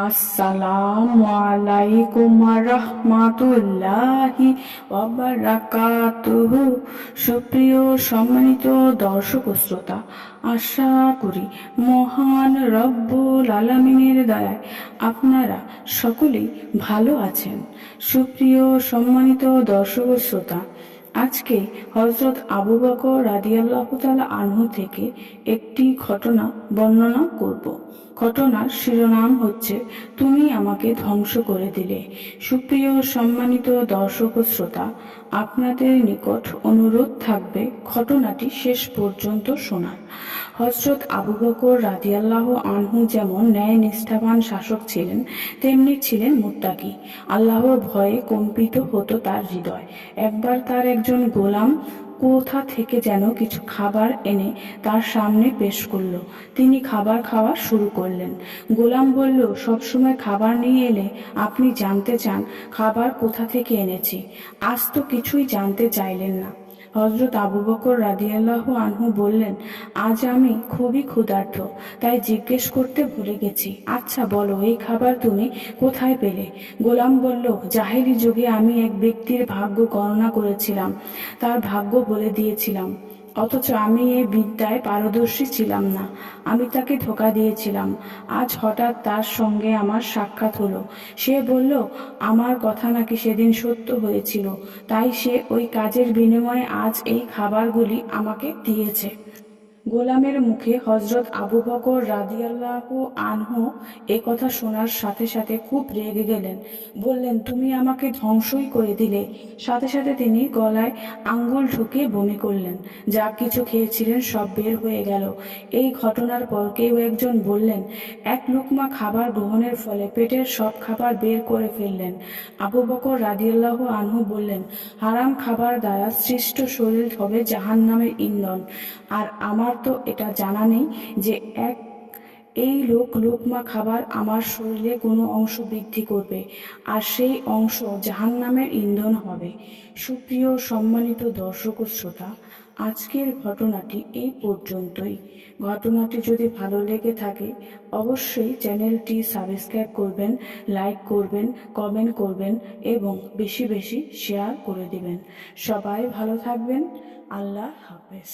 আসসালামু আলাইকুম রাহমাতুল্লাহি ওয়া বারাকাতুহু। সুপ্রিয় সম্মানিত দর্শক ও শ্রোতা, আশা করি মহান রব্বুল আলামিনের দয়ায় আপনারা সকলেই ভালো আছেন। সুপ্রিয় সম্মানিত দর্শক ও শ্রোতা, আজকে হযরত আবু বকর রাদিয়াল্লাহু তাআলা আনহু থেকে একটি ঘটনা বর্ণনা করব। ঘটনার শিরোনাম হচ্ছে তুমি আমাকে ধ্বংস করে দিলে। সুপ্রিয় সম্মানিত দর্শক ও শ্রোতা, আপনাদের নিকট অনুরোধ থাকবে ঘটনাটি শেষ পর্যন্ত শোনার। হযরত আবু বকর রাদিয়াল্লাহু আনহু যেমন ন্যায় নিষ্ঠাবান শাসক ছিলেন, তেমনি ছিলেন মুত্তাকি। আল্লাহর ভয়ে কম্পিত হতো তার হৃদয়। একবার তার একজন গোলাম কোথা থেকে যেন কিছু খাবার এনে তার সামনে পেশ করলো। তিনি খাবার খাওয়া শুরু করলেন। গোলাম বলল, সবসময় খাবার নিয়ে এলে আপনি জানতে চান খাবার কোথা থেকে এনেছি, আজ তো কিছুই জানতে চাইলেন না। হযরত আবু বকর রাদিয়াল্লাহু আনহু বললেন, আজ আমি খুবই ক্ষুধার্ত, তাই জিজ্ঞেস করতে ভুলে গেছি। আচ্ছা বলো, এই খাবার তুমি কোথায় পেলে? গোলাম বলল, জাহেলি যুগে আমি এক ব্যক্তির ভাগ্য গণনা করেছিলাম, তার ভাগ্য বলে দিয়েছিলাম। অথচ আমি এই বিদ্যায় পারদর্শী ছিলাম না। আমি তাকে ধোঁকা দিয়েছিলাম। আজ হঠাৎ তার সঙ্গে আমার সাক্ষাৎ হলো। সে বলল, আমার কথা নাকি সেদিন সত্য হয়েছিল, তাই সে ওই কাজের বিনিময়ে আজ এই খাবারগুলি আমাকে দিয়েছে। গোলামের মুখে হযরত আবু বকর রাদিয়াল্লাহু আনহু এ কথা শোনার সাথে সাথে খুব রেগে গেলেন। বললেন, তুমি আমাকে ধ্বংসই করে দিলে। সাথে সাথে তিনি গলায় আঙ্গুল ঢুকিয়ে বমি করলেন। যা কিছু খেয়েছিলেন সব বের হয়ে গেল। এই ঘটনার পর কেউ একজন বললেন, এক লুকমা খাবার গ্রহণের ফলে পেটের সব খাবার বের করে ফেললেন। আবু বকর রাদিয়াল্লাহু আনহু বললেন, হারাম খাবার দ্বারা সৃষ্ট শরীর হবে জাহান্নামের ইন্ধন। আর আমার তো এটা জানা নেই যে এই লোকমা খাবার আমার শরীরে কোনো অংশ বৃদ্ধি করবে, আর সেই অংশ জাহান্নামের ইন্ধন হবে। সুপ্রিয় সম্মানিত দর্শক ও শ্রোতা, আজকের ঘটনাটি এই পর্যন্তই। ঘটনাটি যদি ভালো লেগে থাকে অবশ্যই চ্যানেলটি সাবস্ক্রাইব করবেন, লাইক করবেন, কমেন্ট করবেন এবং বেশি বেশি শেয়ার করে দিবেন। সবাই ভালো থাকবেন। আল্লাহ হাফেজ।